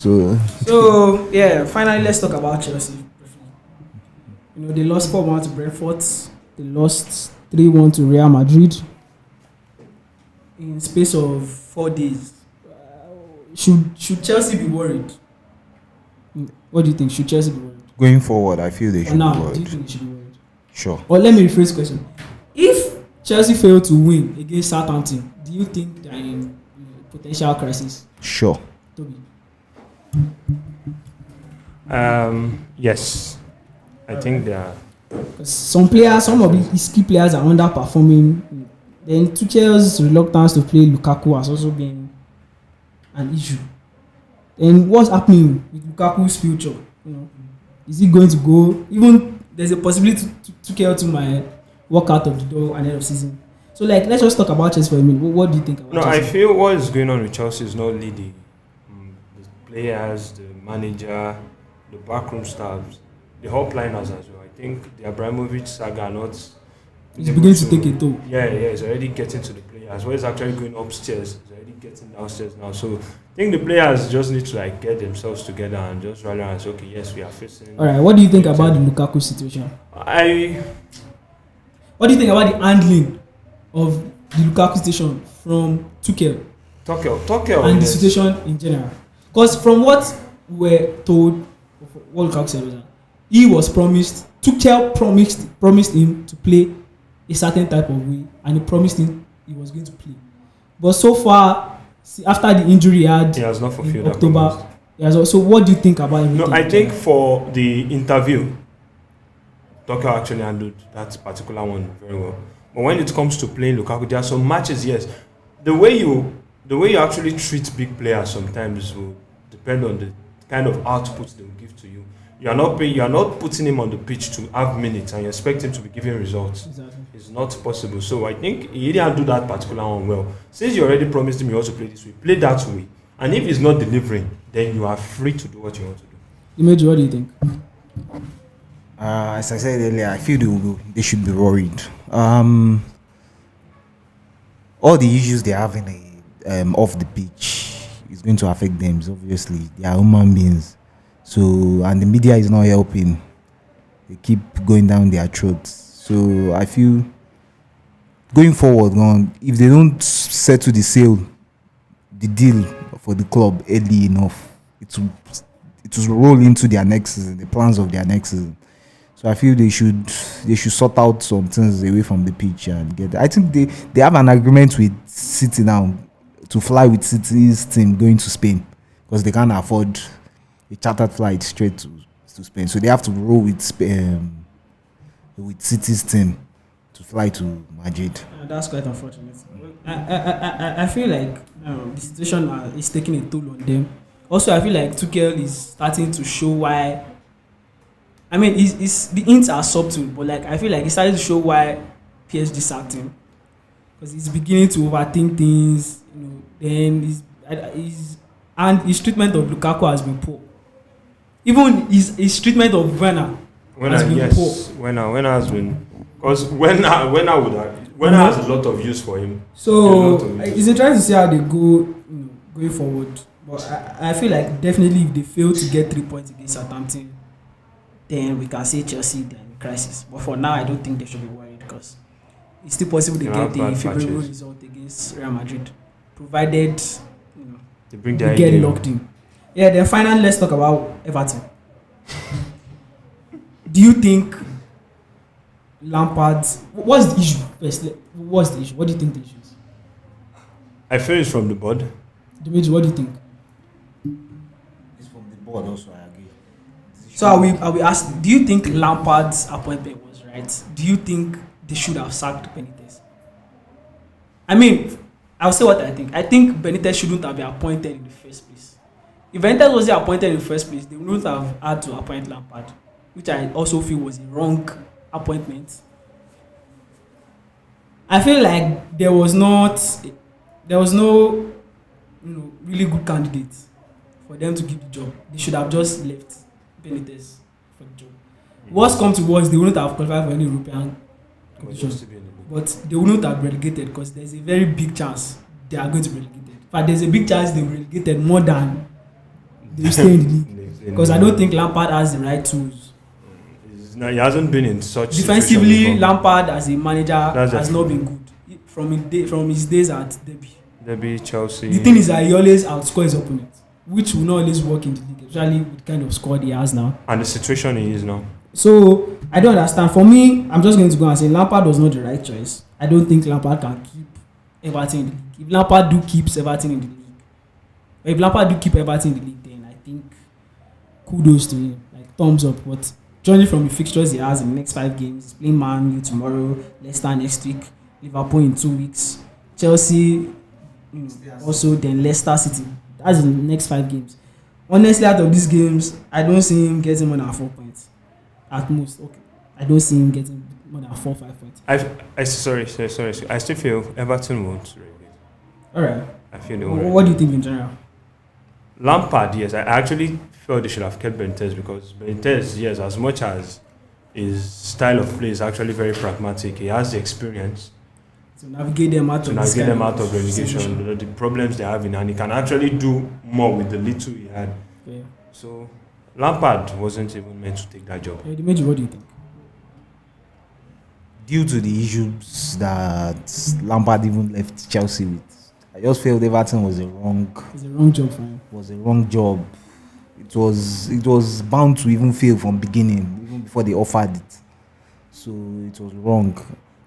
So yeah, finally let's talk about Chelsea. They lost 4-1 to Brentford. They lost 3-1 to Real Madrid in space of 4 days. Should Chelsea be worried? What do you think? Should Chelsea be worried? Going forward, I feel they should be Do you worried. think they should be worried? Sure. Or let me rephrase the question. If Chelsea fail to win against Southampton, do you think they are in potential crisis? Sure. Toby? Yes. I think they are. Because some of his key players are underperforming. Then Tuchel's reluctance to play Lukaku has also been an issue. And what's happening with Lukaku's future? Is he going to go? Even there's a possibility Tuchel to my walk out of the door at the end of season. So let's just talk about Chelsea for a minute. What do you think about Chelsea? I feel what is going on with Chelsea is not only the players, the manager, the backroom staffs, the hotliners as well. I think the Abramovich saga not. It's beginning to take a toll. Yeah, it's already getting to the players. What is actually going upstairs is already getting downstairs now. So I think the players just need to get themselves together and just rally around and say, okay, yes, we are facing. All right, what do you think about the Lukaku situation? What do you think about the handling of the Lukaku situation from Tuchel? And the situation in general? Because from what we're told, what Lukaku said was that he was promised, Tuchel promised him to play a certain type of way, and he promised him he was going to play. But so far, after the injury he had, he has not fulfilled in October. So what do you think about him? No, I think for the interview, Tuchel actually handled that particular one very well. But when it comes to playing Lukaku, there are some matches, yes. The way you actually treat big players sometimes will depend on the kind of output they will give to you. You are not putting him on the pitch to have minutes and you expect him to be giving results. Exactly. It's not possible. So I think he didn't do that particular one well. Since you already promised him you also play this way, play that way. And if he's not delivering, then you are free to do what you want to do. Imeji, what do you think? As I said earlier, I feel they should be worried. All the issues they have off the pitch is going to affect them. So obviously, they are human beings. So, and the media is not helping. They keep going down their throats. So I feel going forward, if they don't settle the deal for the club early enough, it will roll into their next season, the plans of their next season. So I feel they should sort out some things away from the pitch and get. I think they have an agreement with City now to fly with City's team going to Spain because they can't afford a chartered flight straight to Spain. So they have to roll with City's team to fly to Madrid. That's quite unfortunate. I feel like the situation is taking a toll on them. Also, I feel like Tuchel is starting to show why. I mean, the hints are subtle, but I feel like he started to show why PSG sacked him because he's beginning to overthink things. Then his treatment of Lukaku has been poor. Even his treatment of Werner has been poor. Werner has been, because Werner has a lot of use for him. So it's interesting to see how they go going forward. But I feel like definitely if they fail to get 3 points against Southampton, then we can say Chelsea they're in crisis. But for now, I don't think they should be worried because it's still possible to get the favorable result against Real Madrid, provided they get locked in. Yeah, then finally, let's talk about Everton. Do you think Lampard's... What's the issue? First, what's the issue? What do you think the issue is? I feel it's from the board. Dimitri, what do you think? It's from the board also, I agree. So are we asking, do you think Lampard's appointment was right? Do you think they should have sacked Benitez? I mean, I'll say what I think. I think Benitez shouldn't have been appointed in the first place. If Benitez was appointed in the first place, they wouldn't have had to appoint Lampard, which I also feel was a wrong appointment. I feel like there was no really good candidate for them to give the job. They should have just left Benitez for the job. Worst come to worst, they wouldn't have qualified for any European competition. But they wouldn't have relegated because there's a very big chance they are going to be relegated. In fact, there's a big chance they will be relegated more than they will stay in the league. Because I don't think Lampard has the right tools. He hasn't been in such Defensively, Lampard as a manager That's has it. not been good from his days at Derby, Chelsea. The thing is that he always outscore his opponent, which will not always work in the league, especially with the kind of squad he has now. And the situation he is now. So I don't understand. For me, I'm just going to go and say Lampard was not the right choice. I don't think Lampard can keep Everton in the league. If Lampard keeps Everton in the league, or if Lampard do keep Everton in the league, then I think kudos to him, like thumbs up. But judging from the fixtures he has in the next 5 games, he's playing Man U tomorrow, Leicester next week, Liverpool in 2 weeks, Chelsea, also then Leicester City. That's the next 5 games. Honestly, out of these games, I don't see him getting more than 4 points at most. Okay, I don't see him getting more than 4 or 5 points. Sorry. I still feel Everton won't relegate. All right. I feel they won't. What do you think in general? Lampard, yes, I actually felt they should have kept Benitez because Benitez, yes, as much as his style of play is actually very pragmatic, he has the experience To navigate them out of relegation, the problems they're having, and he can actually do more with the little he had. Yeah. So Lampard wasn't even meant to take that job. What do you think? Due to the issues that Lampard even left Chelsea with, I just felt Everton was It's a wrong job for him. was a wrong job. It was bound to even fail from beginning, even before they offered it. So it was wrong.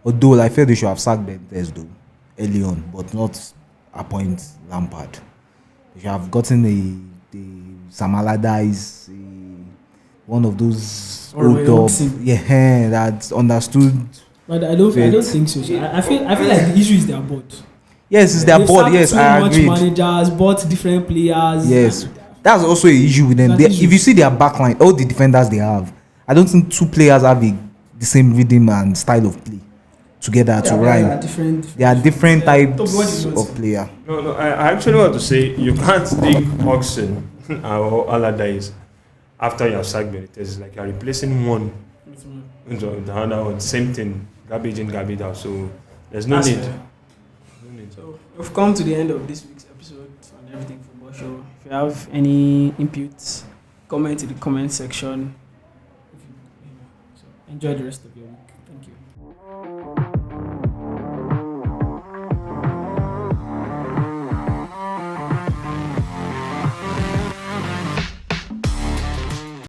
Although I felt they should have sacked Benitez though early on, but not appoint Lampard. They should have gotten the Sam Allardyce, one of those Or old top, that understood. But I don't think so. I feel like the issue is their board. Yes, it's their board. Yes, I agree. Managers bought different players. Yes, that's also a issue with them. If you see their backline, all the defenders they have, I don't think 2 players have the same rhythm and style of play together to rhyme. They are different types of player. No, I actually want to say you can't take Oxen or Allardyce after you have sacked Benitez. It's like you're replacing one into the other one. Same thing, garbage in, garbage out. So there's no need. So we've come to the end of this week's episode on Everything Football Show. If you have any inputs, comment in the comment section. So enjoy the rest of your week. Thank you.